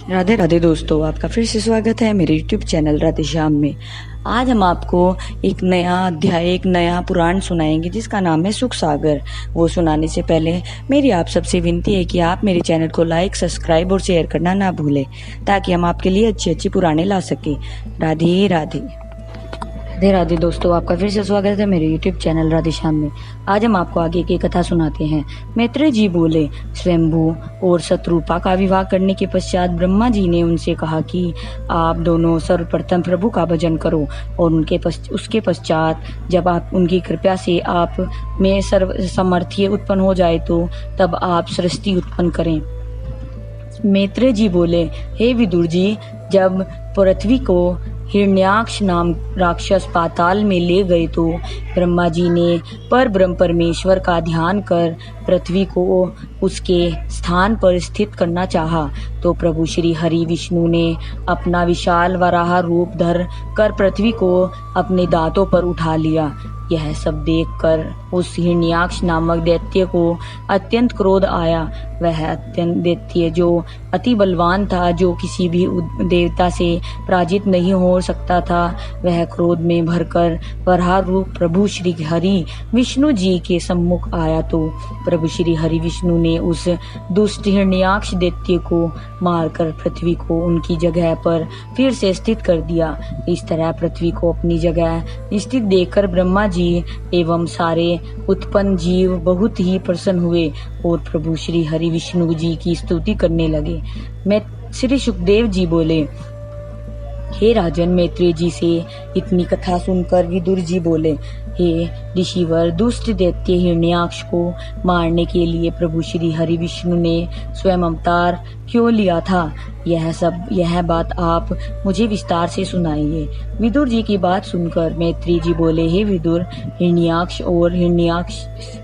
राधे राधे दोस्तों, आपका फिर से स्वागत है मेरे YouTube चैनल राधे श्याम में। आज हम आपको एक नया अध्याय, एक नया पुराण सुनाएंगे जिसका नाम है सुख सागर। वो सुनाने से पहले मेरी आप सबसे विनती है कि आप मेरे चैनल को लाइक, सब्सक्राइब और शेयर करना ना भूलें, ताकि हम आपके लिए अच्छी अच्छी पुराने ला सकें। राधे राधे। राधे राधे दोस्तों, आपका फिर से स्वागत है मेरे YouTube चैनल राधे श्याम में। आज हम आपको आगे की कथा सुनाते हैं। मैत्रेय जी बोले, स्वयंभू और शत्रुपा का विवाह करने के पश्चात ब्रह्मा जी ने उनसे कहा कि आप दोनों सर्वप्रथम प्रभु का भजन करो और उसके पश्चात जब आप उनकी कृपा से आप में सर्व सामर्थ्य उत्पन्न हो जाए तो तब आप सृष्टि उत्पन्न करें। मैत्रेय जी बोले, हे विदुर जी, जब पृथ्वी को हिरण्याक्ष नाम राक्षस पाताल में ले गए तो ब्रह्मा जी ने पर ब्रह्म परमेश्वर का ध्यान कर पृथ्वी को उसके स्थान पर स्थित करना चाहा, तो प्रभु श्री हरि विष्णु ने अपना विशाल वराह रूप धर कर पृथ्वी को अपने दांतों पर उठा लिया। यह सब देखकर उस हिरण्याक्ष नामक दैत्य को अत्यंत क्रोध आया। वह अत्यंत दैत्य जो अति बलवान था, जो किसी भी देवता से पराजित नहीं हो सकता था, वह क्रोध में भरकर वराह रूप प्रभु श्री हरि विष्णु जी के सम्मुख आया, तो प्रभु श्री हरि विष्णु ने उस दुष्ट हिरण्याक्ष दैत्य को मारकर पृथ्वी को उनकी जगह पर फिर से स्थित कर दिया। इस तरह पृथ्वी को अपनी जगह स्थित देखकर ब्रह्मा जी एवं सारे उत्पन्न जीव बहुत ही प्रसन्न हुए और प्रभु श्री हरि विष्णु जी की स्तुति करने लगे। मैं श्री सुखदेव जी बोले, हे राजन, मैत्रेय जी से इतनी कथा सुनकर विदुर जी बोले, हे ऋषिवर, दुष्ट दैत्य हिरण्याक्ष को मारने के लिए प्रभु श्री हरि विष्णु ने स्वयं अवतार क्यों लिया था? यह बात आप मुझे विस्तार से सुनाइए। विदुर जी की बात सुनकर मैत्रेय जी बोले, हे विदुर, हिरण्याक्ष और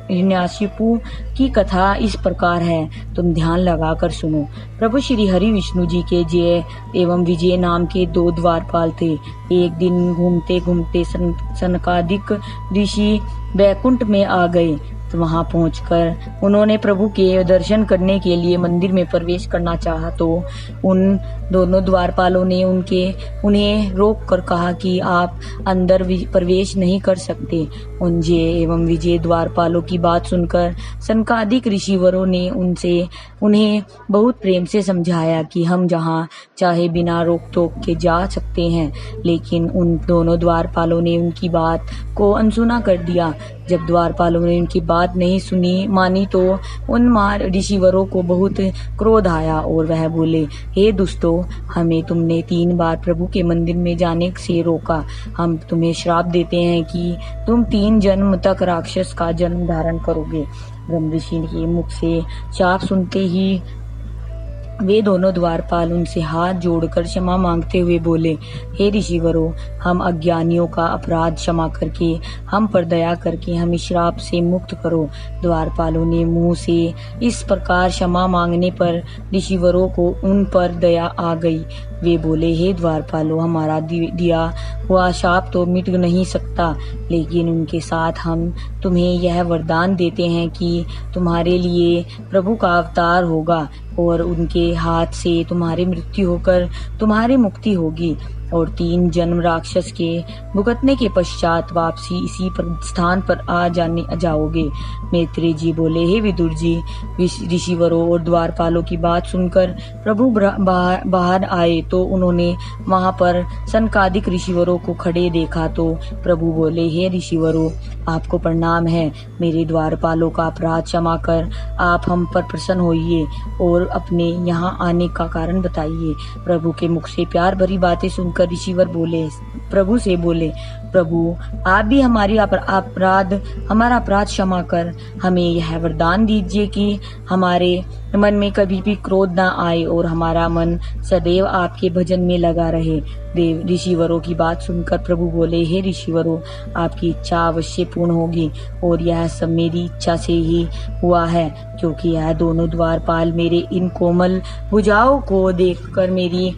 हिरण्याशिपु की कथा इस प्रकार है, तुम ध्यान लगाकर सुनो। प्रभु श्री हरि विष्णु जी के जय एवं विजय नाम के 2 द्वारपाल थे। एक दिन घूमते घूमते सनकादिक ऋषि बैकुंठ में आ गए। तो वहां पहुंचकर उन्होंने प्रभु के दर्शन करने के लिए मंदिर में प्रवेश करना चाहा, तो उन दोनों द्वारपालों ने उन्हें रोक कर कहा कि आप अंदर प्रवेश नहीं कर सकते। उन जय एवं विजय द्वारपालों की बात सुनकर सनकादिक ऋषिवरों ने उन्हें बहुत प्रेम से समझाया कि हम जहाँ चाहे बिना रोक टोक के जा सकते हैं, लेकिन उन दोनों द्वारपालों ने उनकी बात को अनसुना कर दिया। जब द्वारपालों ने उनकी बात नहीं मानी तो उन ऋषिवरों को बहुत क्रोध आया और वह बोले, हे दुष्टों, हमें तुमने 3 बार प्रभु के मंदिर में जाने से रोका। हम तुम्हें श्राप देते हैं कि तुम 3 जन्म तक राक्षस का जन्म धारण करोगे। ब्रह्म ऋषि के मुख से शाप सुनते ही वे दोनों द्वारपाल उनसे हाथ जोड़कर क्षमा मांगते हुए बोले, हे ऋषिवरों, हम अज्ञानियों का अपराध क्षमा करके हम पर दया करके हमें श्राप से मुक्त करो। द्वारपालों ने मुंह से इस प्रकार क्षमा मांगने पर ऋषिवरों को उन पर दया आ गई। वे बोले, हे द्वारपालों, हमारा दिया हुआ शाप तो मिट नहीं सकता, लेकिन उनके साथ हम तुम्हें यह वरदान देते हैं कि तुम्हारे लिए प्रभु का अवतार होगा और उनके हाथ से तुम्हारी मृत्यु होकर तुम्हारी मुक्ति होगी और 3 जन्म राक्षस के भुगतने के पश्चात वापसी इसी स्थान पर जाओगे। मैत्रेय जी बोले, हे विदुर जी, ऋषिवरों और द्वारपालों की बात सुनकर प्रभु बाहर आए तो उन्होंने वहां पर सनकादिक ऋषिवरों को खड़े देखा, तो प्रभु बोले, हे ऋषिवरों, आपको प्रणाम है। मेरे द्वारपालों का अपराध क्षमा कर आप हम पर प्रसन्न होइए और अपने यहाँ आने का कारण बताइए। प्रभु के मुख से प्यार भरी बातें सुनकर ऋषिवर प्रभु से बोले, प्रभु, आप भी हमारा अपराध क्षमा कर हमें यह वरदान दीजिए कि हमारे मन में कभी भी क्रोध न आए और हमारा मन सदैव आपके भजन में लगा रहे। ऋषिवरों की बात सुनकर प्रभु बोले, हे ऋषिवरों, आपकी इच्छा अवश्य पूर्ण होगी और यह सब मेरी इच्छा से ही हुआ है, क्योंकि यह दोनों द्वारपाल मेरे इन कोमल भुजाओं को देखकर मेरी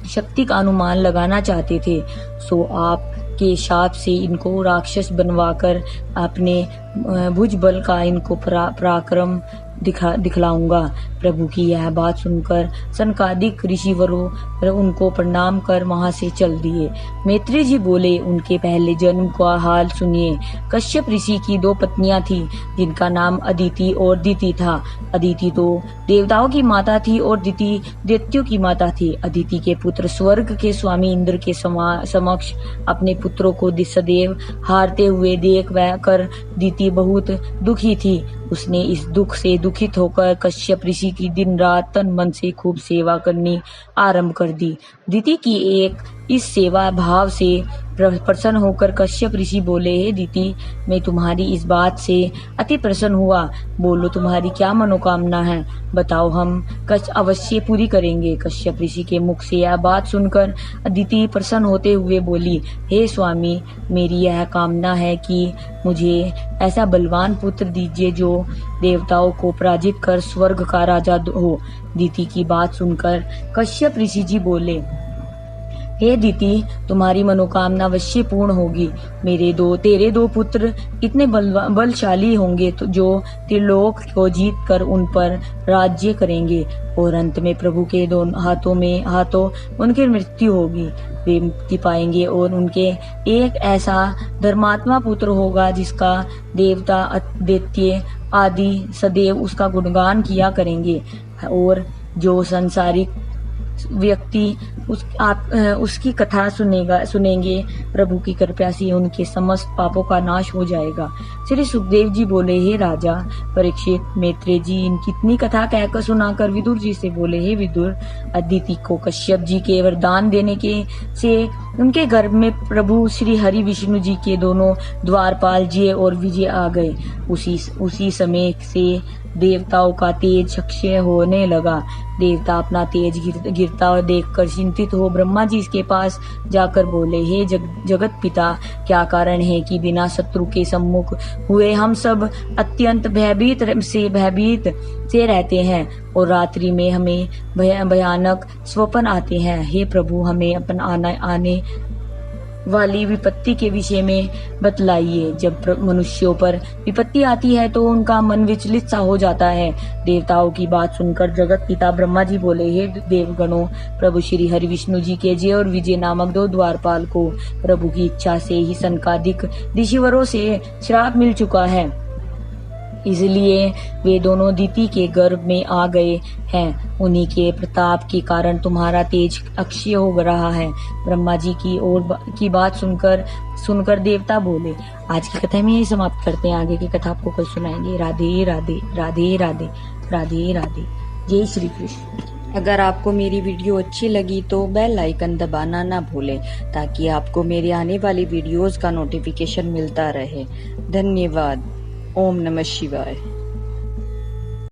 शक्ति का अनुमान लगाना चाहते थे। सो आप के शाप से इनको राक्षस बनवाकर अपने भुज बल का इनको पराक्रम दिखलाऊंगा। प्रभु की यह बात सुनकर सनकादिक ऋषिवरों उनको प्रणाम कर वहां से चल दिए। मैत्री जी बोले, उनके पहले जन्म का हाल सुनिए। कश्यप ऋषि की 2 पत्नियां थी, जिनका नाम अदिति और दिति था। अदिति तो देवताओं की माता थी और दिति दैत्यों की माता थी। अदिति के पुत्र स्वर्ग के स्वामी इंद्र के समक्ष अपने पुत्रों को सदैव हारते हुए देख कर दिति बहुत दुखी थी। उसने इस दुख से दुखित होकर कश्यप ऋषि की दिन रात तन मन से खूब सेवा करनी आरंभ कर दी। दिति की इस सेवा भाव से प्रसन्न होकर कश्यप ऋषि बोले, हे दिति, मैं तुम्हारी इस बात से अति प्रसन्न हुआ। बोलो, तुम्हारी क्या मनोकामना है, बताओ, हम अवश्य पूरी करेंगे। कश्यप ऋषि के मुख से यह बात सुनकर अदिति प्रसन्न होते हुए बोली, हे स्वामी, मेरी यह कामना है कि मुझे ऐसा बलवान पुत्र दीजिए जो देवताओं को पराजित कर स्वर्ग का राजा हो। दिति की बात सुनकर कश्यप ऋषि जी बोले, हे दिति, तुम्हारी मनोकामना अवश्य पूर्ण होगी। तेरे 2 पुत्र इतने बलशाली होंगे तो जो त्रिलोक को जीत कर उन पर राज्य करेंगे और अंत में प्रभु के हाथों उनकी मृत्यु होगी। वे मुक्ति पाएंगे और उनके एक ऐसा धर्मात्मा पुत्र होगा जिसका देवता दैत्य आदि सदैव उसका गुणगान किया करेंगे और जो संसारिक व्यक्ति उसकी कथा सुनेंगे, प्रभु की कृपा से उनके समस्त पापों का नाश हो जाएगा। श्री सुखदेव जी बोले, हे राजा परीक्षित, मैत्रेय जी इनकी इतनी कथा कहकर सुनाकर विदुर जी से बोले, हे विदुर, अदिति को कश्यप जी के वरदान देने से उनके गर्भ में प्रभु श्री हरि विष्णु जी के दोनों द्वारपाल जय और विजय आ गए। उसी समय से देवताओं का तेज क्षय होने लगा। देवता अपना तेज गिरता देखकर चिंतित हो ब्रह्मा जी के पास जाकर बोले, हे जगत पिता, क्या कारण है कि बिना शत्रु के सम्मुख हुए हम सब अत्यंत भयभीत से रहते हैं और रात्रि में हमें भयानक स्वप्न आते हैं। हे प्रभु, हमें आने वाली विपत्ति के विषय में बतलाइए। जब मनुष्यों पर विपत्ति आती है तो उनका मन विचलित सा हो जाता है। देवताओं की बात सुनकर जगत पिता ब्रह्मा जी बोले, हे देवगणों, प्रभु श्री हरि विष्णु जी के जय और विजय नामक 2 द्वारपाल को प्रभु की इच्छा से ही सनकादिक ऋषिवरों से श्राप मिल चुका है, इसलिए वे दोनों दिति के गर्भ में आ गए हैं। उन्हीं के प्रताप के कारण तुम्हारा तेज अक्षय हो रहा है। ब्रह्मा जी की बात सुनकर देवता बोले, आज की कथा में यही समाप्त करते हैं, आगे की कथा आपको कल सुनाएंगे। राधे राधे राधे राधे राधे राधे। जय श्री कृष्ण। अगर आपको मेरी वीडियो अच्छी लगी तो बेल आइकन दबाना ना भूलें ताकि आपको मेरे आने वाली वीडियोस का नोटिफिकेशन मिलता रहे। धन्यवाद। ओम नमः शिवाय।